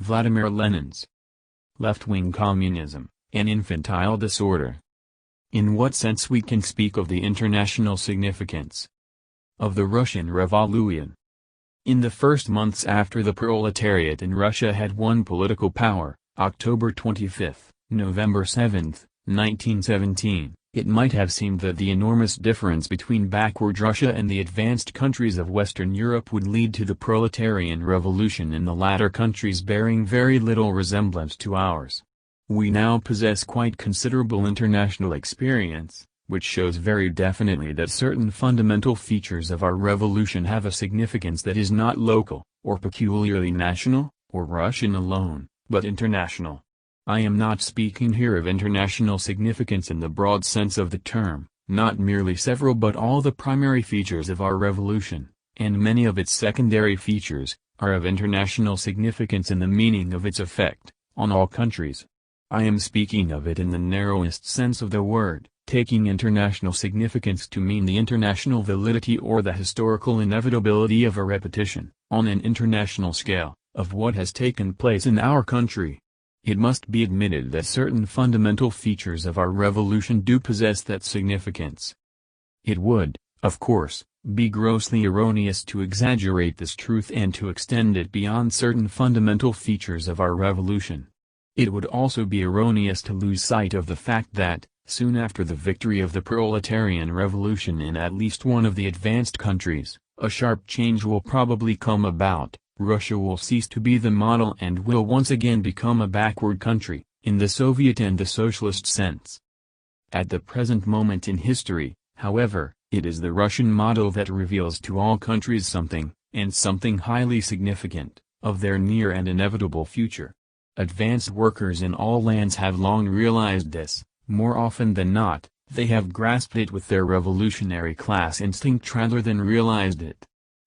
Vladimir Lenin's left-wing communism, an infantile disorder. In what sense we can speak of the international significance of the Russian Revolution? In the first months after the proletariat in Russia had won political power, October 25, November 7, 1917, it might have seemed that the enormous difference between backward Russia and the advanced countries of Western Europe would lead to the proletarian revolution in the latter countries bearing very little resemblance to ours. We now possess quite considerable international experience, which shows very definitely that certain fundamental features of our revolution have a significance that is not local, or peculiarly national, or Russian alone, but international. I am not speaking here of international significance in the broad sense of the term, not merely several but all the primary features of our revolution, and many of its secondary features, are of international significance in the meaning of its effect, on all countries. I am speaking of it in the narrowest sense of the word, taking international significance to mean the international validity or the historical inevitability of a repetition, on an international scale, of what has taken place in our country. It must be admitted that certain fundamental features of our revolution do possess that significance. It would, of course, be grossly erroneous to exaggerate this truth and to extend it beyond certain fundamental features of our revolution. It would also be erroneous to lose sight of the fact that, soon after the victory of the proletarian revolution in at least one of the advanced countries, a sharp change will probably come about. Russia will cease to be the model and will once again become a backward country, in the Soviet and the socialist sense. At the present moment in history, however, it is the Russian model that reveals to all countries something, and something highly significant, of their near and inevitable future. Advanced workers in all lands have long realized this. More often than not, they have grasped it with their revolutionary class instinct rather than realized it.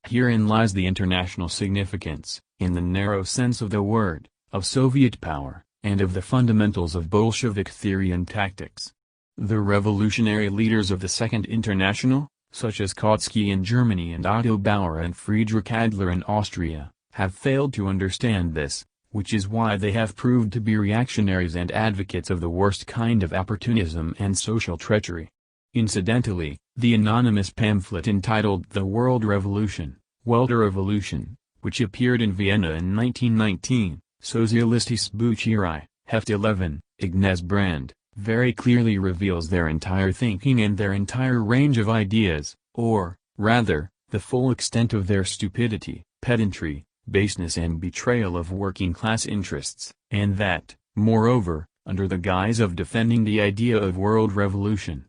Herein lies the international significance, in the narrow sense of the word, of Soviet power, and of the fundamentals of Bolshevik theory and tactics. The revolutionary leaders of the Second International, such as Kautsky in Germany and Otto Bauer and Friedrich Adler in Austria, have failed to understand this, which is why they have proved to be reactionaries and advocates of the worst kind of opportunism and social treachery. Incidentally, the anonymous pamphlet entitled The World Revolution, Weltrevolution, which appeared in Vienna in 1919, Sozialistische Bücherei, Heft 11, Ignace Brand, very clearly reveals their entire thinking and their entire range of ideas, or, rather, the full extent of their stupidity, pedantry, baseness and betrayal of working-class interests, and that, moreover, under the guise of defending the idea of world revolution.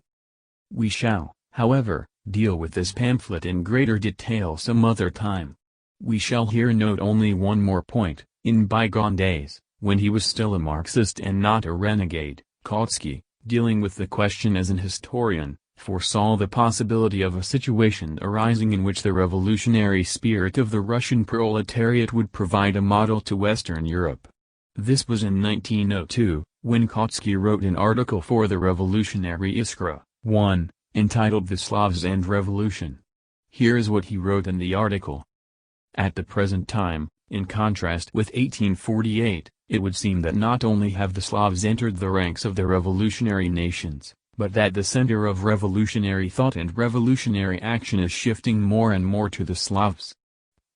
We shall, however, deal with this pamphlet in greater detail some other time. We shall here note only one more point. In bygone days, when he was still a Marxist and not a renegade, Kautsky, dealing with the question as an historian, foresaw the possibility of a situation arising in which the revolutionary spirit of the Russian proletariat would provide a model to Western Europe. This was in 1902, when Kautsky wrote an article for the Revolutionary Iskra, 1, entitled The Slavs and Revolution. Here is what he wrote in the article. At the present time, in contrast with 1848, it would seem that not only have the Slavs entered the ranks of the revolutionary nations, but that the center of revolutionary thought and revolutionary action is shifting more and more to the Slavs.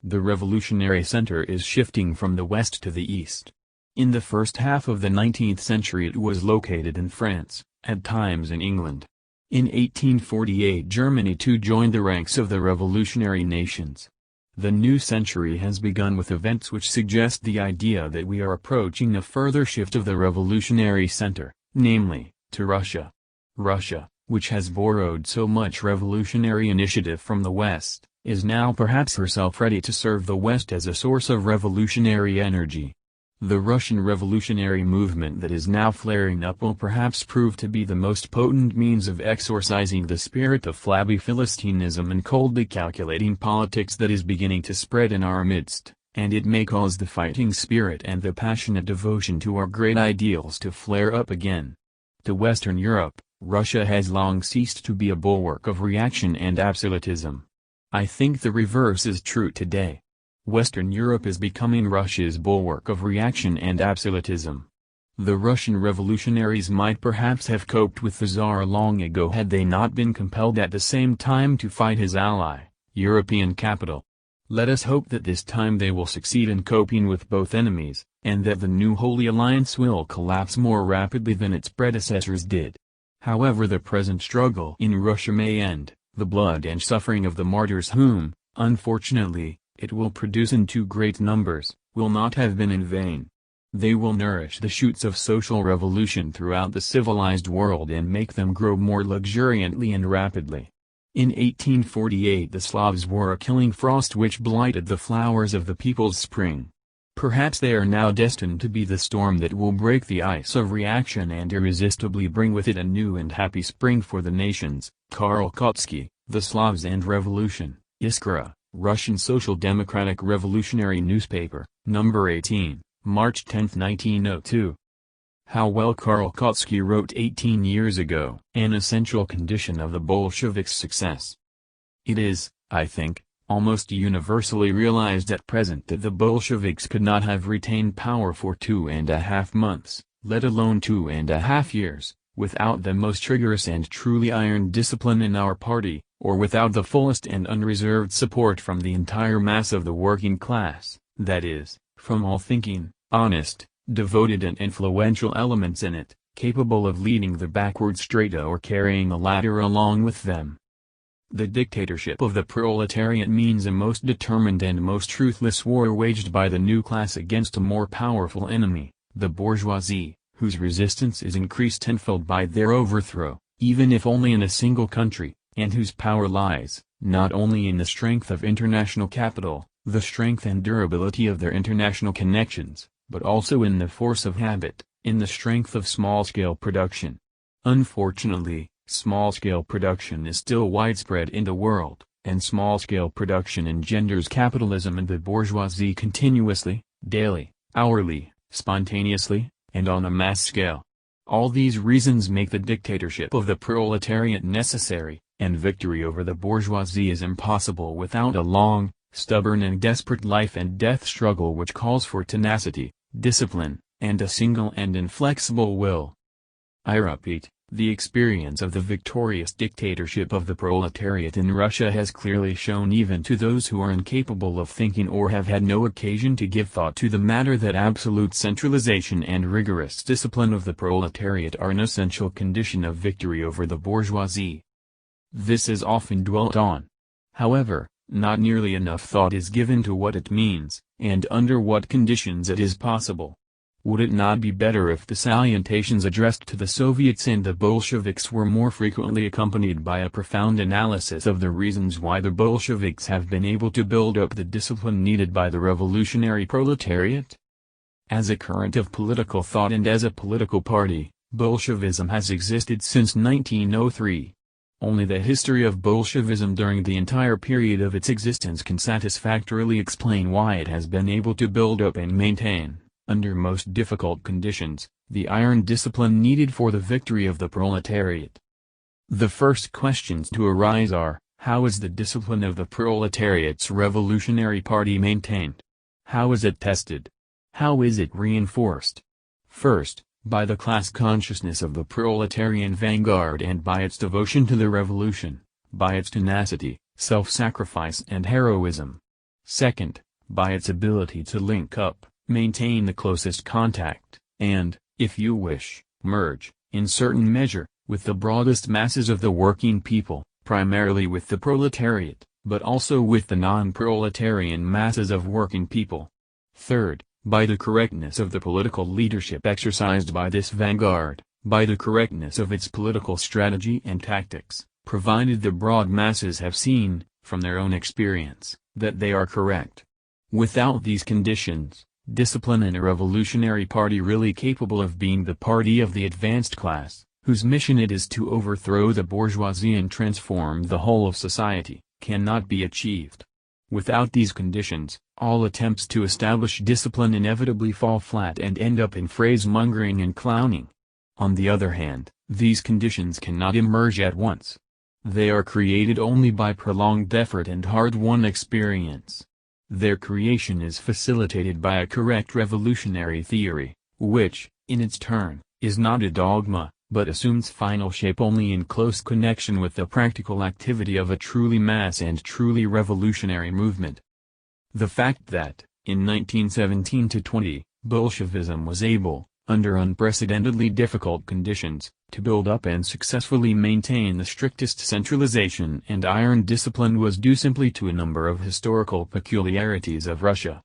The revolutionary center is shifting from the west to the east. In the first half of the 19th century it was located in France, at times in England. In 1848 Germany too joined the ranks of the revolutionary nations. The new century has begun with events which suggest the idea that we are approaching a further shift of the revolutionary center, namely, to Russia. Russia, which has borrowed so much revolutionary initiative from the West, is now perhaps herself ready to serve the West as a source of revolutionary energy. The Russian revolutionary movement that is now flaring up will perhaps prove to be the most potent means of exorcising the spirit of flabby Philistinism and coldly calculating politics that is beginning to spread in our midst, and it may cause the fighting spirit and the passionate devotion to our great ideals to flare up again. To Western Europe, Russia has long ceased to be a bulwark of reaction and absolutism. I think the reverse is true today. Western Europe is becoming Russia's bulwark of reaction and absolutism. The Russian revolutionaries might perhaps have coped with the Tsar long ago had they not been compelled at the same time to fight his ally, European capital. Let us hope that this time they will succeed in coping with both enemies, and that the new Holy Alliance will collapse more rapidly than its predecessors did. However the present struggle in Russia may end, the blood and suffering of the martyrs whom, unfortunately, it will produce in too great numbers, will not have been in vain. They will nourish the shoots of social revolution throughout the civilized world and make them grow more luxuriantly and rapidly. In 1848 the Slavs were a killing frost which blighted the flowers of the people's spring. Perhaps they are now destined to be the storm that will break the ice of reaction and irresistibly bring with it a new and happy spring for the nations. Karl Kautsky, The Slavs and Revolution, Iskra, Russian Social Democratic Revolutionary Newspaper, No. 18, March 10, 1902. How well Karl Kautsky wrote 18 years ago. An essential condition of the Bolsheviks' success. It is, I think, almost universally realized at present that the Bolsheviks could not have retained power for 2.5 months, let alone 2.5 years, without the most rigorous and truly iron discipline in our party, or without the fullest and unreserved support from the entire mass of the working class, that is, from all thinking, honest, devoted and influential elements in it, capable of leading the backward straight or carrying the ladder along with them. The dictatorship of the proletariat means a most determined and most truthless war waged by the new class against a more powerful enemy, the bourgeoisie, whose resistance is increased tenfold by their overthrow, even if only in a single country, and whose power lies, not only in the strength of international capital, the strength and durability of their international connections, but also in the force of habit, in the strength of small-scale production. Unfortunately, small-scale production is still widespread in the world, and small-scale production engenders capitalism and the bourgeoisie continuously, daily, hourly, spontaneously, and on a mass scale. All these reasons make the dictatorship of the proletariat necessary, and victory over the bourgeoisie is impossible without a long, stubborn and desperate life and death struggle which calls for tenacity, discipline, and a single and inflexible will. I repeat, the experience of the victorious dictatorship of the proletariat in Russia has clearly shown even to those who are incapable of thinking or have had no occasion to give thought to the matter that absolute centralization and rigorous discipline of the proletariat are an essential condition of victory over the bourgeoisie. This is often dwelt on. However, not nearly enough thought is given to what it means, and under what conditions it is possible. Would it not be better if the salutations addressed to the Soviets and the Bolsheviks were more frequently accompanied by a profound analysis of the reasons why the Bolsheviks have been able to build up the discipline needed by the revolutionary proletariat? As a current of political thought and as a political party, Bolshevism has existed since 1903. Only the history of Bolshevism during the entire period of its existence can satisfactorily explain why it has been able to build up and maintain, under most difficult conditions, the iron discipline needed for the victory of the proletariat. The first questions to arise are, how is the discipline of the proletariat's revolutionary party maintained? How is it tested? How is it reinforced? First, by the class consciousness of the proletarian vanguard and by its devotion to the revolution, by its tenacity, self-sacrifice and heroism. Second, by its ability to link up, maintain the closest contact, and, if you wish, merge, in certain measure, with the broadest masses of the working people, primarily with the proletariat, but also with the non-proletarian masses of working people. Third, by the correctness of the political leadership exercised by this vanguard, by the correctness of its political strategy and tactics, provided the broad masses have seen, from their own experience, that they are correct. Without these conditions, discipline in a revolutionary party really capable of being the party of the advanced class, whose mission it is to overthrow the bourgeoisie and transform the whole of society, cannot be achieved. Without these conditions, all attempts to establish discipline inevitably fall flat and end up in phrase-mongering and clowning. On the other hand, these conditions cannot emerge at once. They are created only by prolonged effort and hard-won experience. Their creation is facilitated by a correct revolutionary theory, which, in its turn, is not a dogma, but assumes final shape only in close connection with the practical activity of a truly mass and truly revolutionary movement. The fact that, in 1917-20, Bolshevism was able, under unprecedentedly difficult conditions, to build up and successfully maintain the strictest centralization and iron discipline was due simply to a number of historical peculiarities of Russia.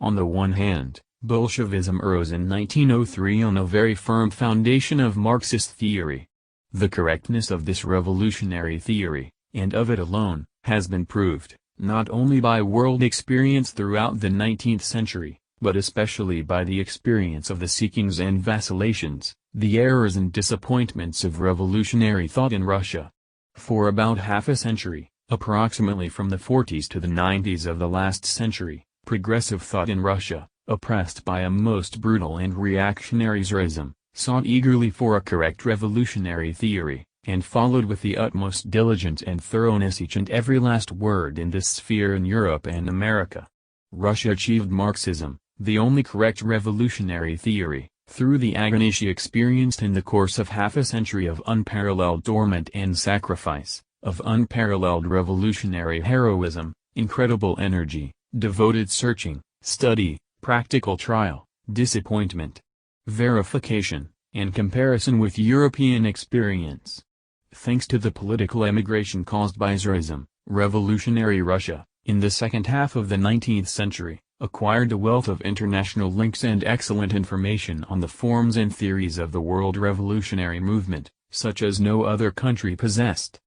On the one hand, Bolshevism arose in 1903 on a very firm foundation of Marxist theory. The correctness of this revolutionary theory, and of it alone, has been proved, not only by world experience throughout the 19th century, but especially by the experience of the seekings and vacillations, the errors and disappointments of revolutionary thought in Russia. For about half a century, approximately from the 40s to the 90s of the last century, progressive thought in Russia, oppressed by a most brutal and reactionary Tsarism, sought eagerly for a correct revolutionary theory, and followed with the utmost diligence and thoroughness each and every last word in this sphere in Europe and America. Russia achieved Marxism, the only correct revolutionary theory, through the agony she experienced in the course of half a century of unparalleled torment and sacrifice, of unparalleled revolutionary heroism, incredible energy, devoted searching, study, practical trial, disappointment, verification, and comparison with European experience. Thanks to the political emigration caused by Tsarism, revolutionary Russia, in the second half of the 19th century, acquired a wealth of international links and excellent information on the forms and theories of the world revolutionary movement, such as no other country possessed.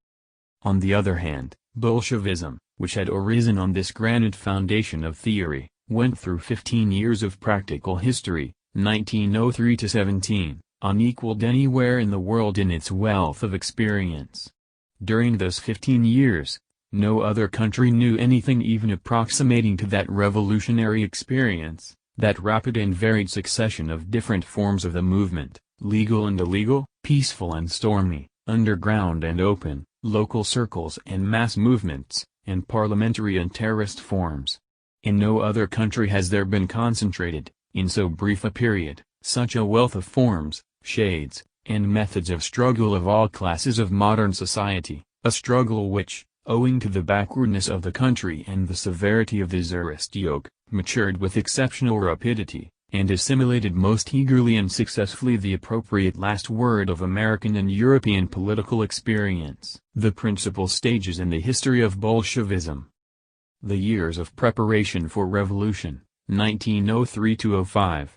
On the other hand, Bolshevism, which had arisen on this granite foundation of theory, went through 15 years of practical history, 1903-17, unequaled anywhere in the world in its wealth of experience. During those 15 years, no other country knew anything even approximating to that revolutionary experience, that rapid and varied succession of different forms of the movement, legal and illegal, peaceful and stormy, underground and open, local circles and mass movements, and parliamentary and terrorist forms. In no other country has there been concentrated, in so brief a period, such a wealth of forms, shades, and methods of struggle of all classes of modern society, a struggle which, owing to the backwardness of the country and the severity of the Tsarist yoke, matured with exceptional rapidity, and assimilated most eagerly and successfully the appropriate last word of American and European political experience. The principal stages in the history of Bolshevism. The years of preparation for revolution, 1903-05.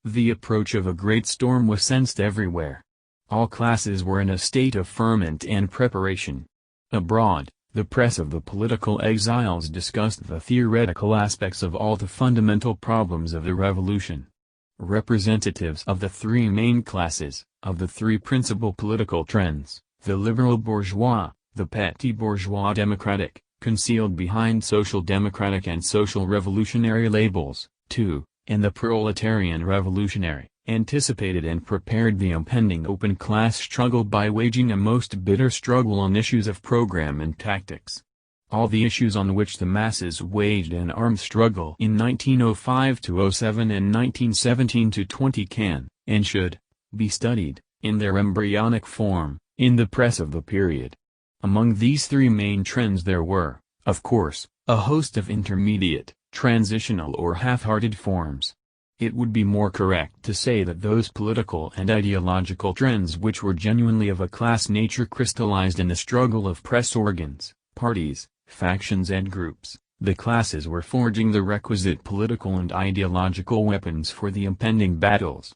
The approach of a great storm was sensed everywhere. All classes were in a state of ferment and preparation. Abroad, the press of the political exiles discussed the theoretical aspects of all the fundamental problems of the revolution. Representatives of the three main classes, of the three principal political trends, the liberal bourgeois, the petit bourgeois democratic, concealed behind social democratic and social revolutionary labels, too, and the proletarian revolutionary, anticipated and prepared the impending open class struggle by waging a most bitter struggle on issues of program and tactics. All the issues on which the masses waged an armed struggle in 1905-07 and 1917-20 can, and should, be studied, in their embryonic form, in the press of the period. Among these three main trends there were, of course, a host of intermediate, transitional or half-hearted forms. It would be more correct to say that those political and ideological trends which were genuinely of a class nature crystallized in the struggle of press organs, parties, factions and groups. The classes were forging the requisite political and ideological weapons for the impending battles.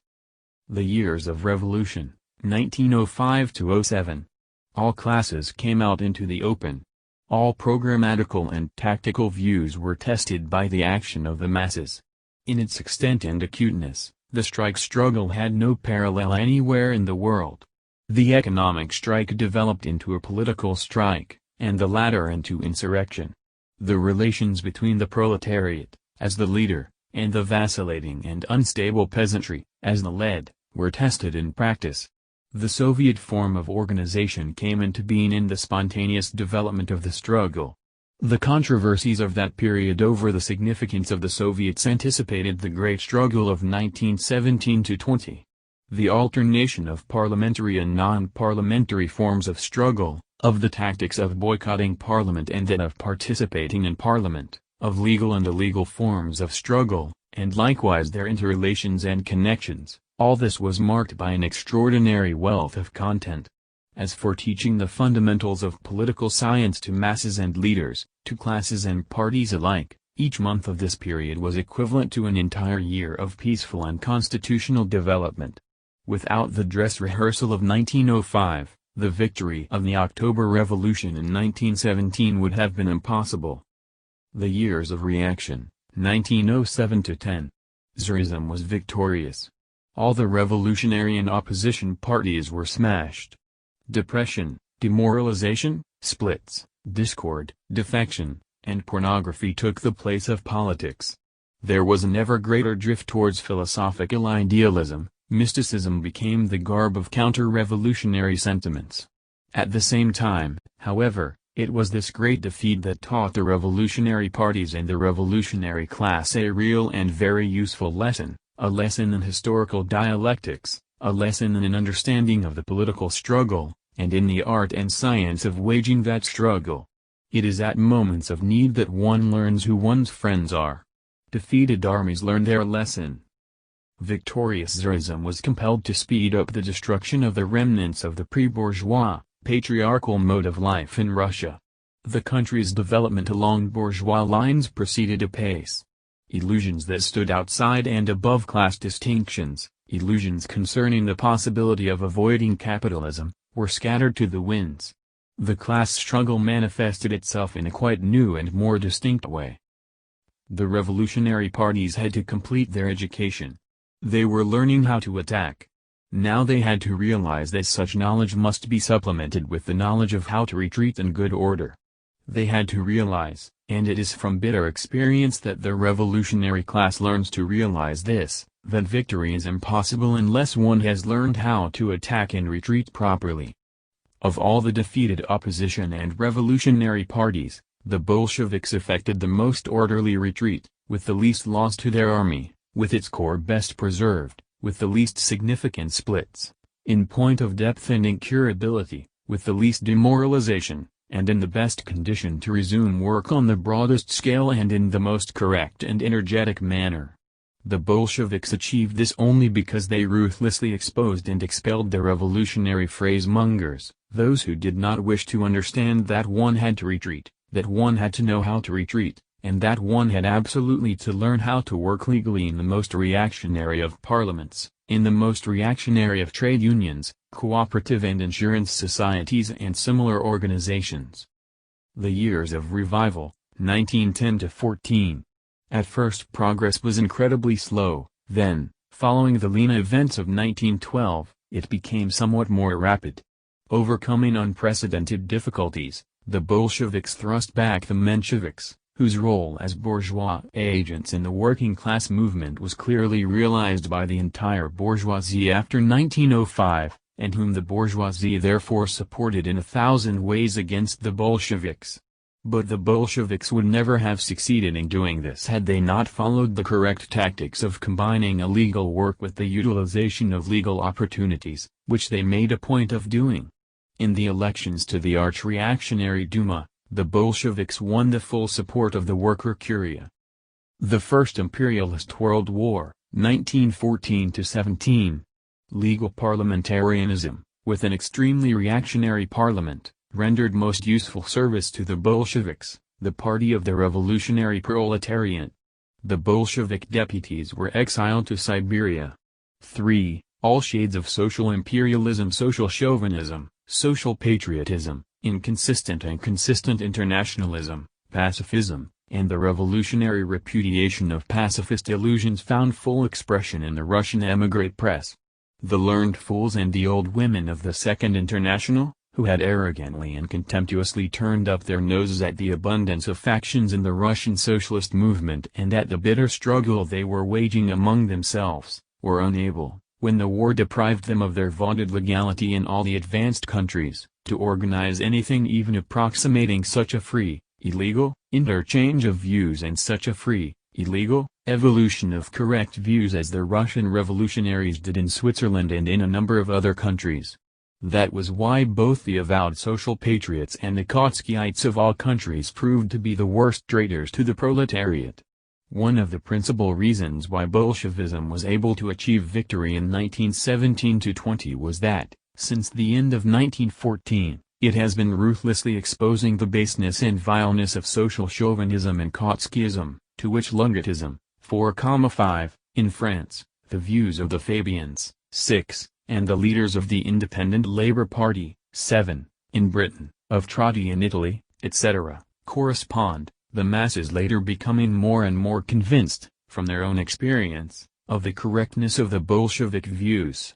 The years of revolution, 1905-07. All classes came out into the open. All programmatical and tactical views were tested by the action of the masses. In its extent and acuteness, the strike struggle had no parallel anywhere in the world. The economic strike developed into a political strike, and the latter into insurrection. The relations between the proletariat, as the leader, and the vacillating and unstable peasantry, as the led, were tested in practice. The Soviet form of organization came into being in the spontaneous development of the struggle. The controversies of that period over the significance of the Soviets anticipated the great struggle of 1917–20. The alternation of parliamentary and non-parliamentary forms of struggle, of the tactics of boycotting parliament and that of participating in parliament, of legal and illegal forms of struggle, and likewise their interrelations and connections, all this was marked by an extraordinary wealth of content. As for teaching the fundamentals of political science to masses and leaders, to classes and parties alike, each month of this period was equivalent to an entire year of peaceful and constitutional development. Without the dress rehearsal of 1905, the victory of the October Revolution in 1917 would have been impossible. The years of reaction, 1907–10. Tsarism was victorious. All the revolutionary and opposition parties were smashed. Depression, demoralization, splits, discord, defection, and pornography took the place of politics. There was an ever greater drift towards philosophical idealism. Mysticism became the garb of counter-revolutionary sentiments. At the same time, however, it was this great defeat that taught the revolutionary parties and the revolutionary class a real and very useful lesson, a lesson in historical dialectics, a lesson in an understanding of the political struggle, and in the art and science of waging that struggle. It is at moments of need that one learns who one's friends are. Defeated armies learn their lesson. Victorious Tsarism was compelled to speed up the destruction of the remnants of the pre-bourgeois, patriarchal mode of life in Russia. The country's development along bourgeois lines proceeded apace. Illusions that stood outside and above class distinctions, illusions concerning the possibility of avoiding capitalism, were scattered to the winds. The class struggle manifested itself in a quite new and more distinct way. The revolutionary parties had to complete their education. They were learning how to attack. Now they had to realize that such knowledge must be supplemented with the knowledge of how to retreat in good order. They had to realize, and it is from bitter experience that the revolutionary class learns to realize this, that victory is impossible unless one has learned how to attack and retreat properly. Of all the defeated opposition and revolutionary parties, the Bolsheviks effected the most orderly retreat, with the least loss to their army, with its core best preserved, with the least significant splits, in point of depth and incurability, with the least demoralization, and in the best condition to resume work on the broadest scale and in the most correct and energetic manner. The Bolsheviks achieved this only because they ruthlessly exposed and expelled the revolutionary phrasemongers, those who did not wish to understand that one had to retreat, that one had to know how to retreat, and that one had absolutely to learn how to work legally in the most reactionary of parliaments, in the most reactionary of trade unions, cooperative and insurance societies and similar organizations. The years of revival, 1910–14. At first progress was incredibly slow, then, following the Lenin events of 1912, it became somewhat more rapid. Overcoming unprecedented difficulties, the Bolsheviks thrust back the Mensheviks, whose role as bourgeois agents in the working-class movement was clearly realized by the entire bourgeoisie after 1905, and whom the bourgeoisie therefore supported in 1,000 ways against the Bolsheviks. But the Bolsheviks would never have succeeded in doing this had they not followed the correct tactics of combining illegal work with the utilization of legal opportunities, which they made a point of doing. In the elections to the arch-reactionary Duma, the Bolsheviks won the full support of the worker curia. The First Imperialist World War, 1914–17. Legal parliamentarianism, with an extremely reactionary parliament, rendered most useful service to the Bolsheviks, the party of the revolutionary proletariat. The Bolshevik deputies were exiled to Siberia. 3. All shades of social imperialism, social chauvinism, social patriotism, inconsistent and consistent internationalism, pacifism, and the revolutionary repudiation of pacifist illusions found full expression in the Russian émigré press. The learned fools and the old women of the Second International, who had arrogantly and contemptuously turned up their noses at the abundance of factions in the Russian socialist movement and at the bitter struggle they were waging among themselves, were unable, when the war deprived them of their vaunted legality in all the advanced countries, to organize anything even approximating such a free, illegal, interchange of views and such a free, illegal, evolution of correct views as the Russian revolutionaries did in Switzerland and in a number of other countries. That was why both the avowed social patriots and the Trotskyites of all countries proved to be the worst traitors to the proletariat. One of the principal reasons why Bolshevism was able to achieve victory in 1917–20 was that, since the end of 1914, it has been ruthlessly exposing the baseness and vileness of social chauvinism and Trotskyism, to which Lungetism, 4,5, in France, the views of the Fabians, 6, and the leaders of the Independent Labour Party, 7, in Britain, of Trotsky in Italy, etc., correspond, the masses later becoming more and more convinced, from their own experience, of the correctness of the Bolshevik views.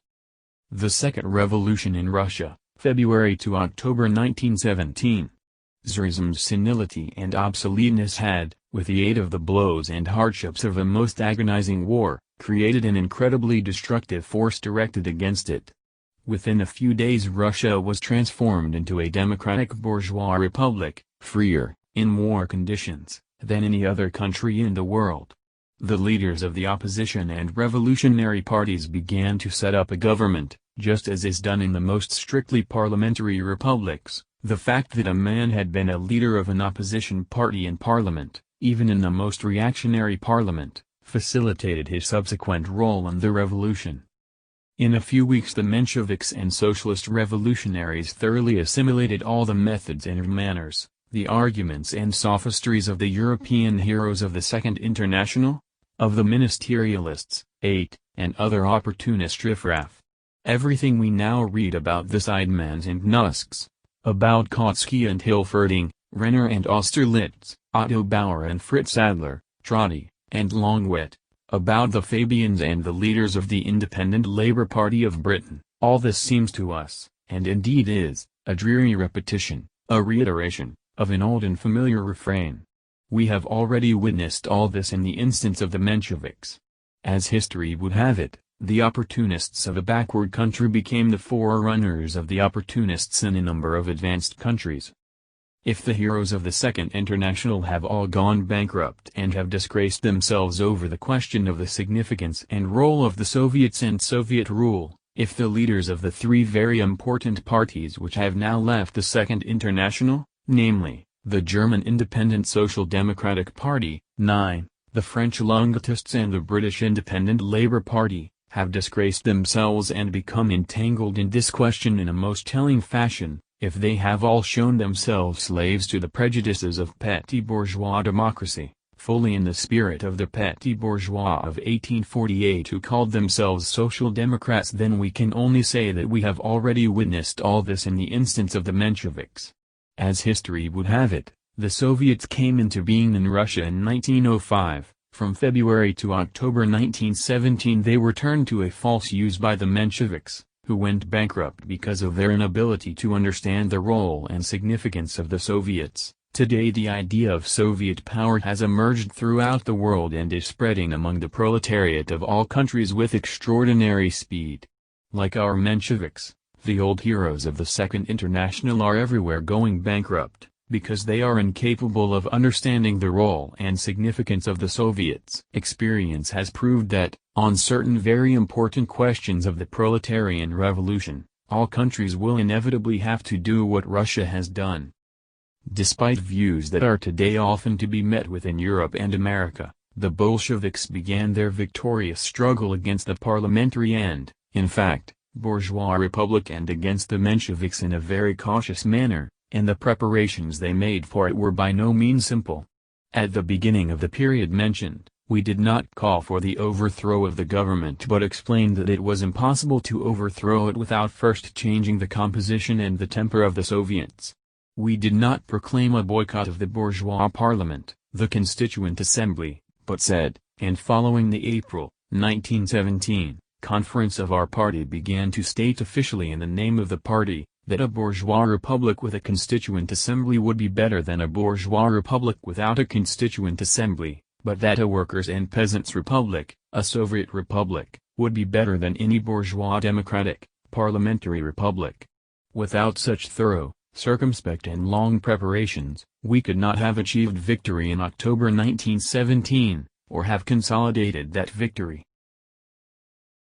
The Second Revolution in Russia, February to October 1917. Tsarism's senility and obsoleteness had, with the aid of the blows and hardships of a most agonizing war, created an incredibly destructive force directed against it. Within a few days Russia was transformed into a democratic bourgeois republic, freer, in war conditions, than any other country in the world. The leaders of the opposition and revolutionary parties began to set up a government, just as is done in the most strictly parliamentary republics. The fact that a man had been a leader of an opposition party in parliament, even in the most reactionary parliament, facilitated his subsequent role in the revolution. In a few weeks the Mensheviks and socialist revolutionaries thoroughly assimilated all the methods and manners, the arguments and sophistries of the European heroes of the Second International, of the ministerialists, 8, and other opportunist riffraff. Everything we now read about the Seidmans and Nusks, about Kautsky and Hilferding, Renner and Austerlitz, Otto Bauer and Fritz Adler, Trotsky, and Longwit, about the Fabians and the leaders of the Independent Labour Party of Britain, all this seems to us, and indeed is, a dreary repetition, a reiteration, of an old and familiar refrain. We have already witnessed all this in the instance of the Mensheviks. As history would have it, the opportunists of a backward country became the forerunners of the opportunists in a number of advanced countries. If the heroes of the Second International have all gone bankrupt and have disgraced themselves over the question of the significance and role of the Soviets and Soviet rule, if the leaders of the three very important parties which have now left the Second International, namely, the German Independent Social Democratic Party, 9, the French Longetists and the British Independent Labour Party, have disgraced themselves and become entangled in this question in a most telling fashion, if they have all shown themselves slaves to the prejudices of petty bourgeois democracy, fully in the spirit of the petty bourgeois of 1848 who called themselves social democrats, then we can only say that we have already witnessed all this in the instance of the Mensheviks. As history would have it, the Soviets came into being in Russia in 1905. From February to October 1917 they were turned to a false use by the Mensheviks, who went bankrupt because of their inability to understand the role and significance of the Soviets. Today the idea of Soviet power has emerged throughout the world and is spreading among the proletariat of all countries with extraordinary speed. Like our Mensheviks, the old heroes of the Second International are everywhere going bankrupt, because they are incapable of understanding the role and significance of the Soviets. Experience has proved that, on certain very important questions of the proletarian revolution, all countries will inevitably have to do what Russia has done. Despite views that are today often to be met with in Europe and America, the Bolsheviks began their victorious struggle against the parliamentary and, in fact, bourgeois republic and against the Mensheviks in a very cautious manner, and the preparations they made for it were by no means simple. At the beginning of the period mentioned, we did not call for the overthrow of the government but explained that it was impossible to overthrow it without first changing the composition and the temper of the Soviets. We did not proclaim a boycott of the bourgeois parliament, the Constituent Assembly, but said, and following the April, 1917, conference of our party began to state officially in the name of the party, that a bourgeois republic with a constituent assembly would be better than a bourgeois republic without a constituent assembly, but that a workers' and peasants' republic, a Soviet republic, would be better than any bourgeois democratic, parliamentary republic. Without such thorough, circumspect and long preparations, We could not have achieved victory in October 1917, or have consolidated that victory,